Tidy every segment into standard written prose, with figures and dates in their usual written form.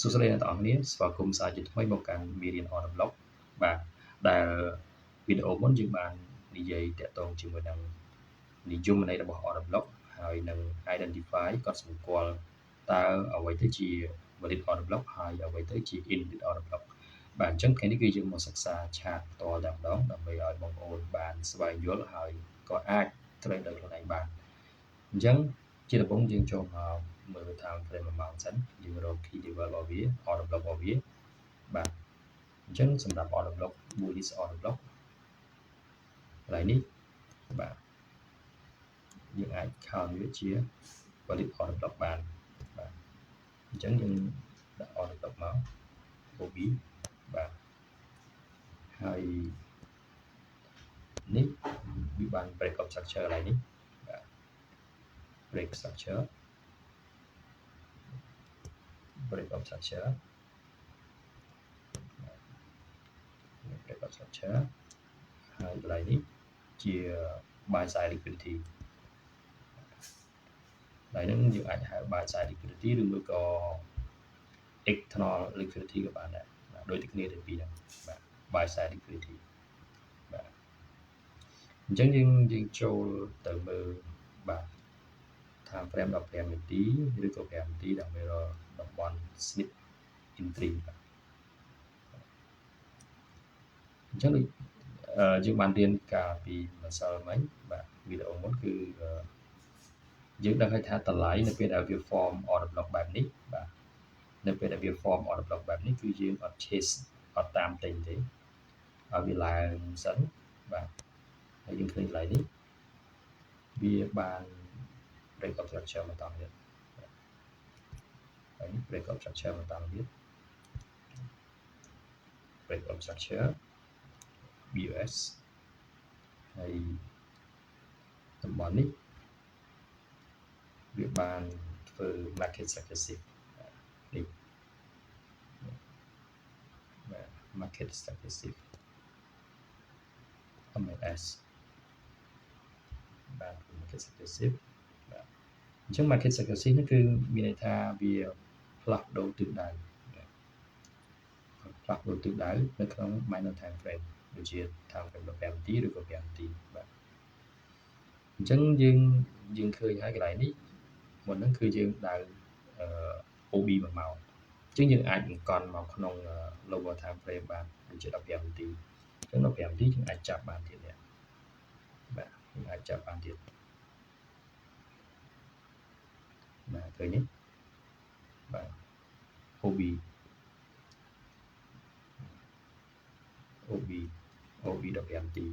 សួស្តីអ្នកទាំងអស់គ្នាស្វាគមន៍សាជាថ្មីមកកាន់មេរៀន Order Block បាទដែលវីដេអូមុនយើងបាននិយាយតាក់ទងជាមួយនឹងនិយមន័យរបស់ Order Block ហើយនឹង identify កត់សម្គាល់តើអ្វីទៅជា valid Order Block ហើយអ្វីទៅជា invalid Order Block បាទអញ្ចឹងថ្ងៃនេះគឺយើងមកសិក្សាឆាតផ្ទាល់តែម្ដងដើម្បីឲ្យបងប្អូនបានស្វែងយល់ហើយក៏អាចត្រូវដោយខ្លួនឯងបានអញ្ចឹងជាដំបូងយើងចូលមកមើល time frame 1ម៉ោងសិនយើងរក key level របស់វា order block របស់វាបាទអញ្ចឹងសម្រាប់ order block bullish order block កន្លែងនេះបាទយើងអាច count វាជា valid order block បានបាទអញ្ចឹងយើងដាក់ order block មក OB បាទហើយនេះវាបាន break up structure កន្លែងនេះបាទ break structure break up structure break up structure ហើយកន្លែងនេះជា buy side liquidity ហើយហ្នឹងយើងអាចហៅ buy side liquidity ឬមួយក៏ external liquidity ក៏បានដែរដូចតែគ្នាទាំងពីរហ្នឹងបាទ buy side liquidity បាទអញ្ចឹងយើងចូលទៅមើលបាទ time frame 15នាទីឬក៏5នាទីដើម្បីរកតំបន់ snip entry បាទអញ្ចឹងដូចយើងបានរៀនកាលពីម្សិលមិញបាទវីដេអូមុនគឺយើងដឹងហើយថាតម្លៃនៅពេលដែលវា form order block បែបនេះបាទនៅពេលដែលវា form order block បែបនេះគឺយើងអត់ chase អត់តាមទិញទេឲ្យវាឡើងសិនបាទហើយយើងឃើញកន្លែងនេះវាបាន break up structure មកតាមទៀតហើយនេះ break up structure មកតាមទៀត break up structure BOS ហើយតំបន់នេះវាបានធ្វើ market successive នេះបាទ market successive MAS បាទ market successive បាទអញ្ចឹង market successive នេះគឺមានន័យថាវាផ្លាស់ប្ដូរទិសដៅផ្លាស់ប្ដូរទិសដៅនៅក្នុង minor time frame ដូចជា time frame 15នាទីឬក៏5នាទីបាទអញ្ចឹងយើងឃើញហើយកន្លែងនេះមុនហ្នឹងគឺយើងដើរOB 1ម៉ោងអញ្ចឹងយើងអាចបង្កន់មកក្នុង lower time frame បានដូចជា15នាទីអញ្ចឹង15នាទីយើងអាចចាប់បានទៀតនេះបាទយើងអាចចាប់បានទៀតបាទឃើញនេះបាទ OB 15នាទី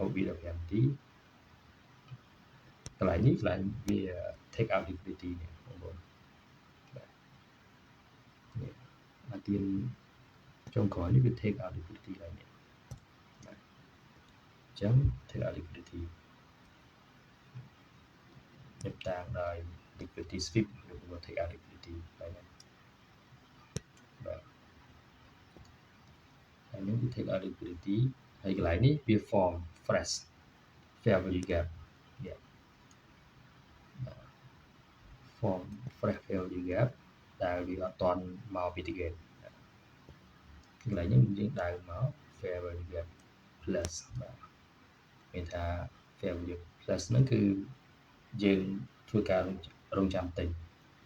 OB 15នាទីកន្លែងនេះកន្លែងវា take out liquidity នេះបងប្អូនបាទនេះអាទៀនចុងក្រោយនេះវា take out liquidity ឡើងនេះបាទអញ្ចឹង take out liquidity nhậpតាមដោយ liquidity sweep ឬក៏ take out liquidity ហើយនេះបាទហើយនេះវា take out liquidity ហើយកន្លែងនេះវា form fresh fair value gap form fresh fair value gap ដែលវាអត់ទាន់មក mitigate កន្លែងនេះយើងដើរមក fair value gap plus បាទមានថា fair value plus ហ្នឹងគឺយើងធ្វើការរងចាំទិញ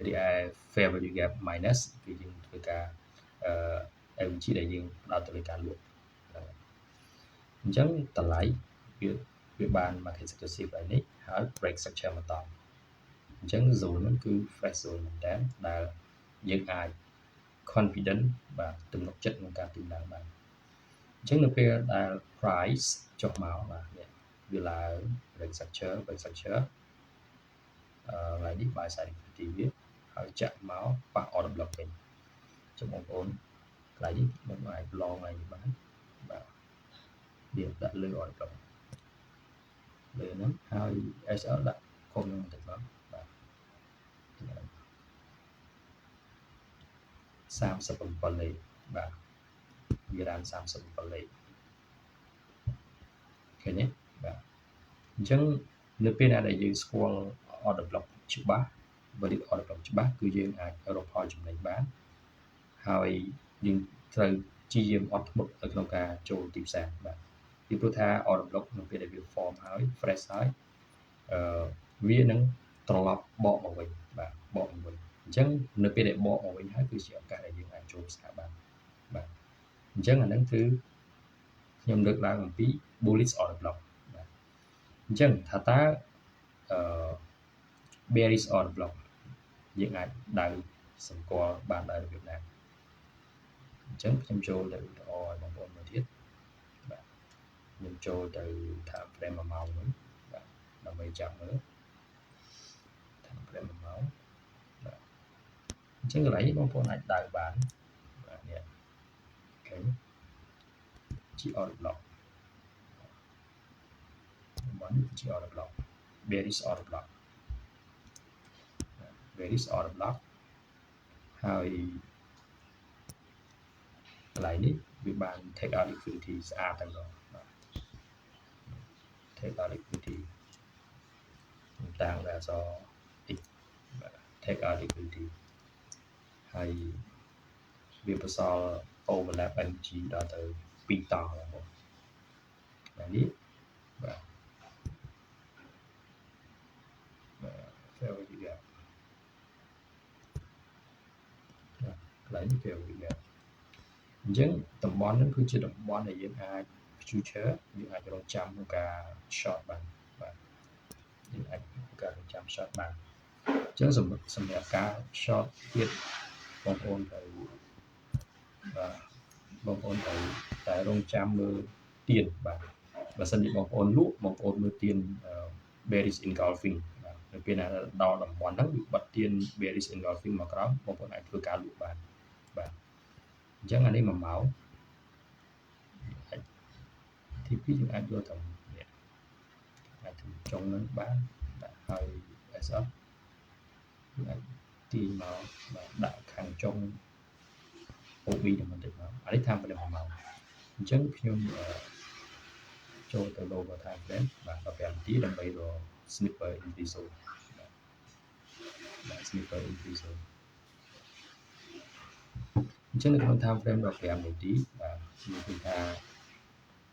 រីឯ fair value gap minus គឺយើងធ្វើការMG ដែលយើងផ្ដោតទៅលើការលក់អញ្ចឹងតម្លៃវាបាន market successive ហើយនេះហើយ break structure មកតអញ្ចឹង zone ហ្នឹងគឺ fresh zone មែនតើដែលយើងអាច confident បាទទំនុកចិត្តក្នុងការទិញឡើងបានអញ្ចឹងនៅពេលដែល price ចុះមកបាទវាឡើង break structure ថ្ងៃនេះ buy side liquidity វាហើយចាក់មកប៉ះ order block វិញចុះបងប្អូនថ្ងៃនេះខ្ញុំអាច long ថ្ងៃនេះបានបាទវាដាក់លើ order block លើហ្នឹងហើយ SL ដាក់គុំនឹងបន្តិចមកបាទ37លេខបាទវាបាន37លេខឃើញទេបាទអញ្ចឹងនៅពេលណាដែលយើងស្គាល់ order block ច្បាស់ valid order block ច្បាស់គឺយើងអាចរកផលចំណេញបានហើយយើងត្រូវជាយាមអត់ធ្មត់នៅក្នុងការចូលទីផ្សារបាទពីព្រោះថា order block នៅពេលដែលវា form ហើយ fresh ហើយវានឹងត្រឡប់បកមកវិញបាទបកមកវិញអញ្ចឹងនៅពេលដែលបកមកវិញហើយគឺជាឱកាសដែលយើងអាចចូលផ្សារបានបាទអញ្ចឹងអាហ្នឹងគឺខ្ញុំលើកឡើងអំពី bullish order block បាទអញ្ចឹងថាតើbearish order block យើងអាចដៅសម្គាល់បានដោយរបៀបណាអញ្ចឹងខ្ញុំចូលទៅវីដេអូឲ្យបងប្អូនមើលទៀតបាទខ្ញុំចូលទៅ time frame 1ម៉ោងវិញបាទដើម្បីចាប់មើល time frame 1ម៉ោងបាទអញ្ចឹងកន្លែងនេះបងប្អូនអាចដៅបានបាទនេះឃើញជា order block បងជា order block bearish order block bearish order block ហើយកន្លែងនេះវាបាន take out liquidity ស្អាតតែម្ដងបាទ take out liquidity តាមដែលអក្សរ X បាទ take out liquidity ហើយវាបន្សល់ overlap energy ដល់ទៅ2តង់បងប្អូនហើយនេះបាទ fair value gap កន្លែងនេះ fair value gap អញ្ចឹងតំបន់ហ្នឹងគឺជាតំបន់ដែលយើងអាច future យើងអាចរងចាំក្នុងការ short បានបាទយើងអាចការរងចាំ short បានអញ្ចឹងសម្រាប់ការ short ទៀតបងប្អូនត្រូវបាទបងប្អូនត្រូវតែរងចាំមើលទៀនបាទបើសិនជាបងប្អូនលក់បងប្អូនមើលទៀន bearish engulfing បាទនៅពេលណាដល់តំបន់ហ្នឹងវាបិទទៀន bearish engulfing មកក្រោមបងប្អូនអាចធ្វើការលក់បានបាទអញ្ចឹងអានេះ1ម៉ោងទី2យើងអាចយកទៅនេះអាចទៅចុងនឹងបានដាក់ហើយ SF យើងអាចទាញមកបាទដាក់ខាងចុង OB នឹងបន្តិចមកអានេះតាម1ម៉ោងអញ្ចឹងខ្ញុំចូលទៅ lower time frame បាទ15នាទីដើម្បីរក snipper increase zone បាទ snipper increase zone អញ្ចឹងនៅក្នុង time frame 15នាទីបាទខ្ញុំឃើញថា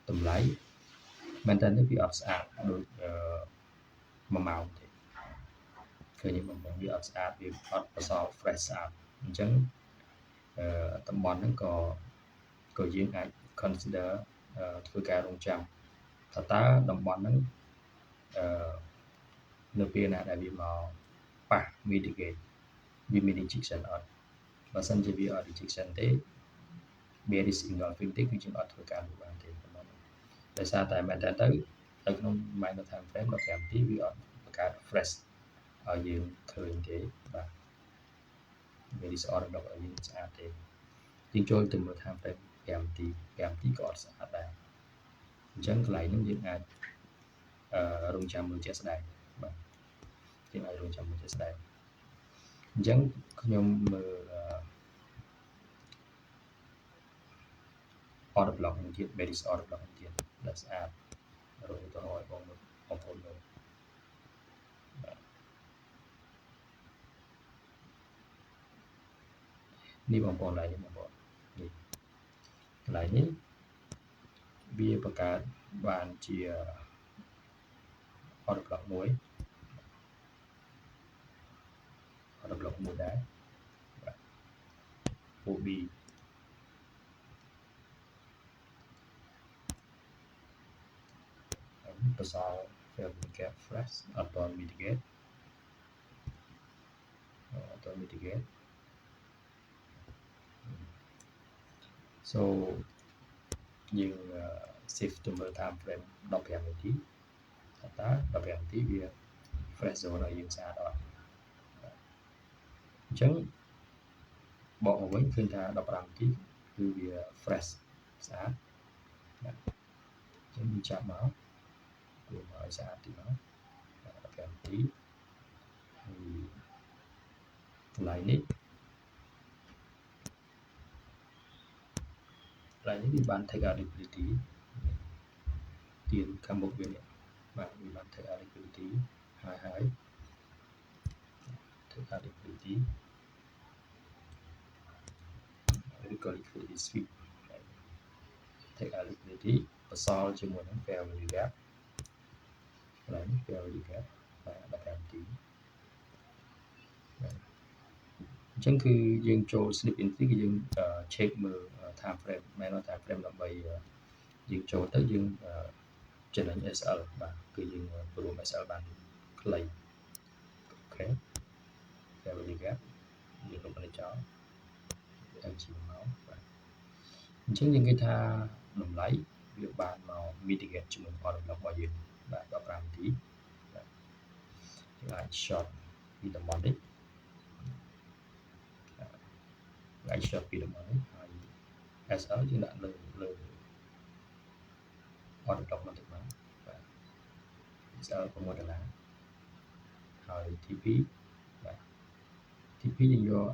តម្លៃមែនតើនេះវាអត់ស្អាតដូច1ម៉ោងទេឃើញបងប្អូនវាអត់ស្អាតវាអត់បន្សល់ fresh ស្អាតអញ្ចឹងតំបន់ហ្នឹងក៏យើងអាច consider ធ្វើការរងចាំថាតើតំបន់ហ្នឹងនៅពេលណាដែលវាមកប៉ះ mitigate វាមាន rejection អត់បើសិនជាវាអត់ rejection ទេ bearish engulfing ទេគឺយើងអត់ធ្វើការលក់បានទេប៉ុណ្ណឹងដោយសារតែមែនតើទៅក្នុង minor time frame 15នាទីវាអត់បង្កើត fresh ឲ្យយើងឃើញទេបាទ bearish order block ឲ្យយើងស្អាតទេយើងចូលទៅមើល time frame 5នាទីក៏អត់ស្អាតដែរអញ្ចឹងកន្លែងនេះយើងអាចរងចាំមើលជាក់ស្ដែងបាទយើងអាចរងចាំមើលជាក់ស្ដែងអញ្ចឹងខ្ញុំមើលorder block នេះទៀត bearish order block នេះទៀតដែលស្អាតរកឧទាហរណ៍ឲ្យបងប្អូនមើលបាទនេះបងប្អូនកន្លែងនេះបងប្អូននេះកន្លែងនេះវាបង្កើតបានជា order block មួយ order block មួយដែរបាទ OB បន្សល់ fair value gap fresh អត់ទាន់ mitigate អត់ទាន់ mitigate so យើង shift ទៅមើល time frame 15នាទីថាតើ15នាទីវា fresh zone ឲ្យយើងស្អាតអត់អញ្ចឹងបកមកវិញឃើញថា15នាទីគឺវា fresh ស្អាតបាទអញ្ចឹងយើងចាប់មកគួរមកឲ្យស្អាតទីមក15នាទីហើយកន្លែងនេះវាបាន take out liquidity ទៀនខាងមុខវានេះបាទវាបាន take out liquidity ហើយ take out liquidity ឬក៏ liquidity sweep take out liquidity បន្សល់ជាមួយនឹង fair value gap កន្លែង fair value gap 15នាទីអញ្ចឹងគឺយើងចូល snip entry គឺយើង check មើល time frame មែនថា time frame ដើម្បីយើងចូលទៅយើងចំណេញ SL បាទគឺយើងរួម SL បានខ្លីអូខេ fair value gap យើងលុបនេះចោល MG មកបាទអញ្ចឹងយើងនិយាយថាតម្លៃវាបានមក mitigate ជាមួយ order block របស់យើងបាទ15នាទីបាទយើងអាច short ពីតំបន់នេះអាច short ពីតំបន់នេះហើយ SL យើងដាក់លើorder block មកទៅបាទ SL 6 ដុល្លារហើយ TP បាទ TP យើងយក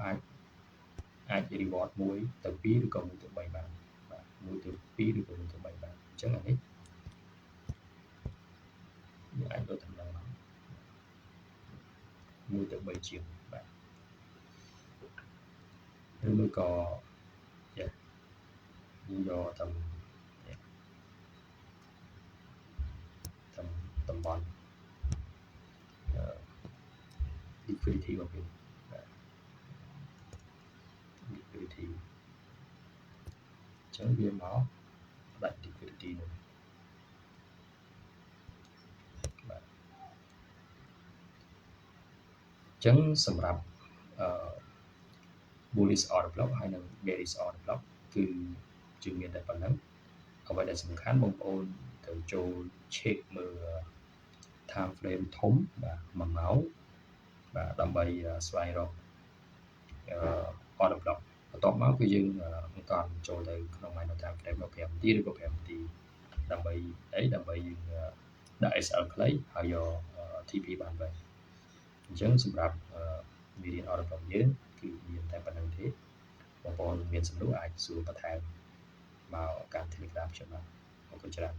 អាច reward 1ទៅ2ឬក៏1ទៅ3បានបាទ1ទៅ2ឬក៏1ទៅ3បានអញ្ចឹងអានេះយើងអាចយកតំណែង1ទៅ3ជាងបាទឬមួយក៏យើងយកតំបន់liquidity របស់វាបាទ liquidity អញ្ចឹងវាមកដាក់ liquidity នោះបាទអញ្ចឹងសម្រាប់bullish order block ហើយនិង bearish order block គឺយើងមានតែប៉ុណ្្នឹងអ្វីដែលសំខាន់បងប្អូនត្រូវចូល check មើល time frame ធំបាទ1ម៉ោងបាទដើម្បីស្វែងរកorder block បន្ទាប់មកគឺយើងបន្តចូលទៅក្នុង minor time frame 15នាទីឬក៏5នាទីដើម្បីដើម្បីយើងដាក់ SL ខ្លីហើយយក TP បានវិញអញ្ចឹងសម្រាប់មេរៀន order block យើងគឺមានតែប៉ុណ្្នឹងទេបងប្អូនមានសំណួរអាចសួរបន្ថែមមកកាន់ Telegram ខ្ញុំបាទអរគុណច្រើន